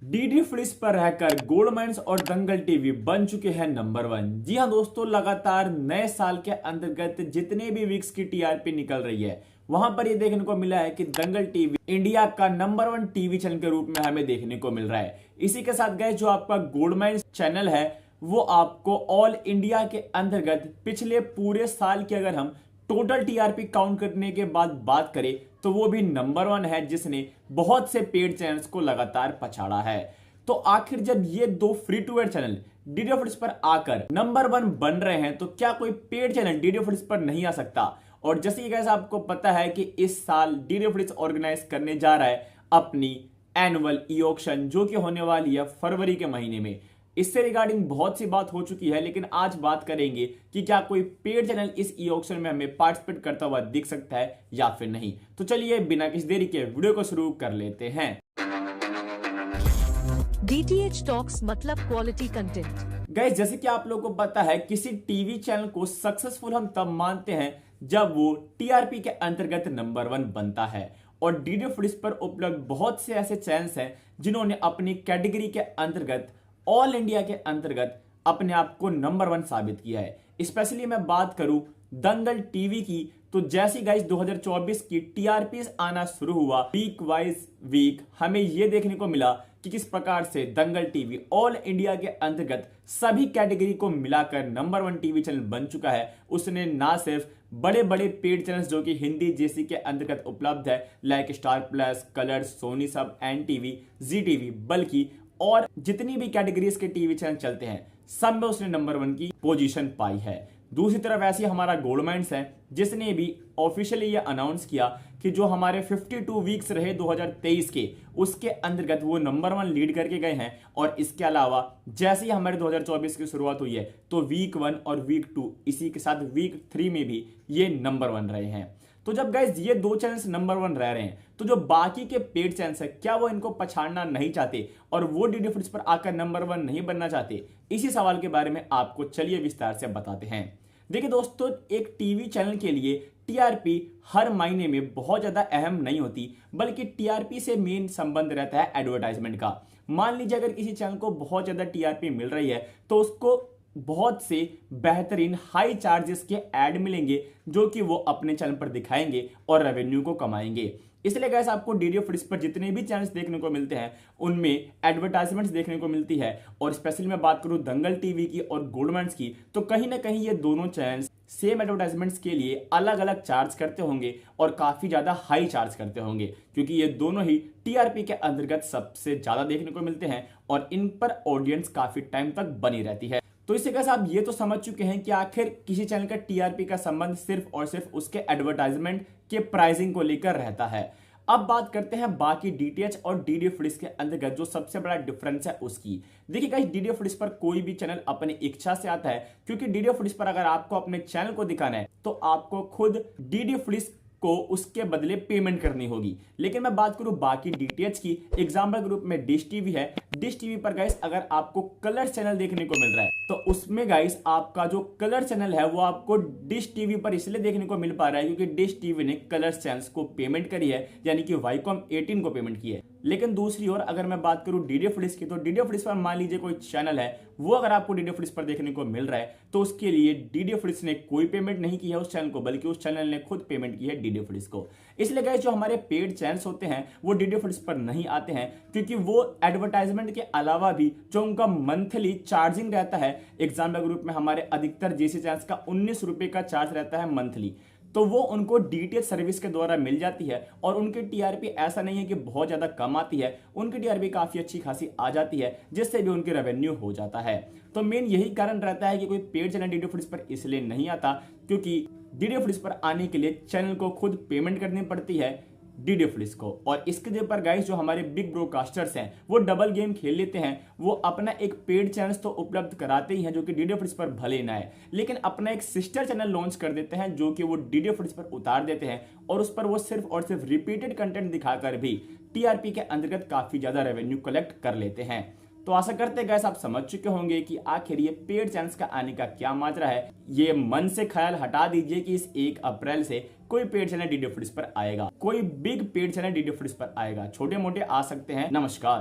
DD फ्लिस पर रहकर गोल्डमैन्स और दंगल टीवी बन चुके हैं नंबर वन। जी हां दोस्तों, लगातार नए साल के अंतर्गत जितने भी वीक्स की टीआरपी निकल रही है वहां पर ये देखने को मिला है कि दंगल टीवी इंडिया का नंबर वन टीवी चैनल के रूप में हमें देखने को मिल रहा है। इसी के साथ गए जो आपका गोल्डमैन्स चैनल है वो आपको ऑल इंडिया के अंतर्गत पिछले पूरे साल की अगर हम टोटल टीआरपी काउंट करने के बाद बात करें तो वो भी नंबर वन है, जिसने बहुत से पेड चैनल्स को लगातार पछाड़ा है। तो आखिर जब ये दो free to air channel DD फ्लिस पर आकर नंबर वन बन रहे हैं तो क्या कोई पेड चैनल डीडी फ्लिस पर नहीं आ सकता? और जैसे कि गाइस आपको पता है कि इस साल डीडी फ्लिस ऑर्गेनाइज करने जा रहा है अपनी एनुअल ई ऑक्शन, जो कि होने वाली है फरवरी के महीने में। इससे रिगार्डिंग बहुत सी बात हो चुकी है, लेकिन आज बात करेंगे कि क्या कोई पेड चैनल इस ई ऑक्शन में हमें पार्टिसिपेट करता हुआ दिख सकता है या फिर नहीं। तो चलिए बिना किसी देरी के वीडियो को शुरू कर लेते हैं। DTH टॉक्स मतलब क्वालिटी कंटेंट। गाइस, जैसे कि आप लोगों को पता है किसी टीवी चैनल को सक्सेसफुल हम तब मानते हैं जब वो टीआरपी के अंतर्गत नंबर वन बनता है। और डीडी फ्लिस पर उपलब्ध बहुत से ऐसे चैनल्स हैं जिन्होंने अपनी कैटेगरी के अंतर्गत ऑल इंडिया के अंतर्गत अपने आप को नंबर वन साबित किया है। स्पेशली मैं बात करूं दंगल टीवी की, तो जैसी गाइस 2024 की टीआरपी आना शुरू हुआ, वीक वाइज वीक हमें यह देखने को मिला कि किस प्रकार से दंगल टीवी ऑल इंडिया के अंतर्गत सभी कैटेगरी को मिलाकर नंबर वन टीवी चैनल बन चुका है। उसने ना सिर्फ बड़े बड़े पेड चैनल्स जो कि हिंदी जैसी के अंतर्गत उपलब्ध है like Star Plus, Colors, Sony SAB, N TV, जी टीवी, बल्कि और जितनी भी कैटेगरीज के टीवी चैनल चलते हैं सब में उसने नंबर वन की पोजीशन पाई है। दूसरी तरफ ऐसी हमारा गोल्डमैन्स है जिसने भी ऑफिशियली ये अनाउंस किया कि जो हमारे 52 वीक्स रहे 2023 के, उसके अंतर्गत वो नंबर वन लीड करके गए हैं। और इसके अलावा जैसे ही हमारे 2024 की शुरुआत हुई है तो वीक वन और वीक टू, इसी के साथ वीक थ्री में भी ये नंबर वन रहे हैं। तो जब गाइस ये दो चैनल्स नंबर वन रह रहे हैं तो जो बाकी के पेड चैनल्स है क्या वो इनको पछाड़ना नहीं चाहते और वो डीडी फ्लिस पर आकर नंबर वन नहीं बनना चाहते? इसी सवाल के बारे में आपको चलिए विस्तार से बताते हैं। देखिए दोस्तों, एक टीवी चैनल के लिए टीआरपी हर महीने में बहुत ज्यादा अहम नहीं होती, बल्कि टीआरपी से मेन संबंध रहता है एडवर्टाइजमेंट का। मान लीजिए अगर किसी चैनल को बहुत ज्यादा टीआरपी मिल रही है तो उसको बहुत से बेहतरीन हाई चार्जेस के ऐड मिलेंगे जो कि वो अपने चैनल पर दिखाएंगे और रेवेन्यू को कमाएंगे। इसलिए गाइस आपको डीडी फ्लिस पर जितने भी चैनल्स देखने को मिलते हैं उनमें एडवर्टाइजमेंट्स देखने को मिलती है। और स्पेशली मैं बात करूं दंगल टीवी की और गोल्डमैन्स की, तो कहीं ना कहीं ये दोनों चैनल्स सेम एडवर्टाइजमेंट्स के लिए अलग अलग चार्ज करते होंगे और काफी ज्यादा हाई चार्ज करते होंगे, क्योंकि ये दोनों ही टीआरपी के अंतर्गत सबसे ज्यादा देखने को मिलते हैं और इन पर ऑडियंस काफी टाइम तक बनी रहती है। तो इससे कैसे आप ये तो समझ चुके हैं कि आखिर किसी चैनल का टीआरपी का संबंध सिर्फ और सिर्फ उसके एडवर्टाइजमेंट के प्राइसिंग को लेकर रहता है। अब बात करते हैं बाकी डीटीएच और डीडी फ्लिस के अंतर्गत जो सबसे बड़ा डिफरेंस है उसकी। देखिए गाइस, डीडी फ्लिस पर कोई भी चैनल अपनी इच्छा से आता है, क्योंकि डीडी फ्लिस पर अगर आपको अपने चैनल को दिखाना है तो आपको खुद डीडी फ्लिस को उसके बदले पेमेंट करनी होगी। लेकिन मैं बात करूं बाकी डीटीएच की, एग्जांपल ग्रुप में डिश टीवी है। डिश टीवी पर गाइस अगर आपको कलर चैनल देखने को मिल रहा है तो उसमें गाइस आपका जो कलर चैनल है वो आपको डिश टीवी पर इसलिए देखने को मिल पा रहा है क्योंकि डिश टीवी ने कलर चैनल्स को पेमेंट करी है, यानी कि वाईकॉम 18 को पेमेंट की है। लेकिन दूसरी ओर अगर मैं बात करूं डीडी फ्लिस की, तो डीडी फ्लिस पर मान लीजिए कोई चैनल है वो अगर आपको डीडी फ्लिस पर देखने को मिल रहा है तो उसके लिए डीडी फ्लिस ने कोई पेमेंट नहीं की है उस चैनल को, बल्कि उस चैनल ने खुद पेमेंट की है डीडी फ्लिस को। इसलिए गाइस जो हमारे पेड चैनल्स होते हैं वो डीडी फ्लिस पर नहीं आते हैं, क्योंकि वो एडवर्टाइजमेंट के अलावा भी जो उनका मंथली चार्जिंग रहता है, एग्जाम्पल ग्रुप में हमारे अधिकतर जेसी चैनल्स का 19 रुपए का चार्ज रहता है मंथली, तो वो उनको डीटीएच सर्विस के द्वारा मिल जाती है। और उनकी टीआरपी ऐसा नहीं है कि बहुत ज्यादा कम आती है, उनकी टीआरपी काफी अच्छी खासी आ जाती है, जिससे भी उनकी रेवेन्यू हो जाता है। तो मेन यही कारण रहता है कि कोई पेड चैनल डीडी फ्लिस पर इसलिए नहीं आता क्योंकि डीडी फ्लिस पर आने के लिए चैनल को खुद पेमेंट करनी पड़ती है डीडी फ्लिस को। और इसके जगह पर गाइस जो हमारे बिग ब्रॉडकास्टर्स हैं वो डबल गेम खेल लेते हैं, वो अपना एक पेड चैनल तो उपलब्ध कराते ही हैं जो कि डीडी फ्लिस पर भले ना है, लेकिन अपना एक सिस्टर चैनल लॉन्च कर देते हैं जो कि वो डीडी फ्लिस पर उतार देते हैं और उस पर वो सिर्फ और सिर्फ रिपीटेड कंटेंट दिखाकर भी टीआरपी के अंतर्गत काफी ज्यादा रेवेन्यू कलेक्ट कर लेते हैं। तो आशा करते हैं गाइस आप समझ चुके होंगे कि आखिर ये पेड चैनल्स का आने का क्या माजरा है। ये मन से ख्याल हटा दीजिए कि इस 1 अप्रैल से कोई पेड चैनल डीडी फ्लिस पर आएगा, कोई बिग पेड चैनल डीडी फ्लिस पर आएगा। छोटे मोटे आ सकते हैं। नमस्कार।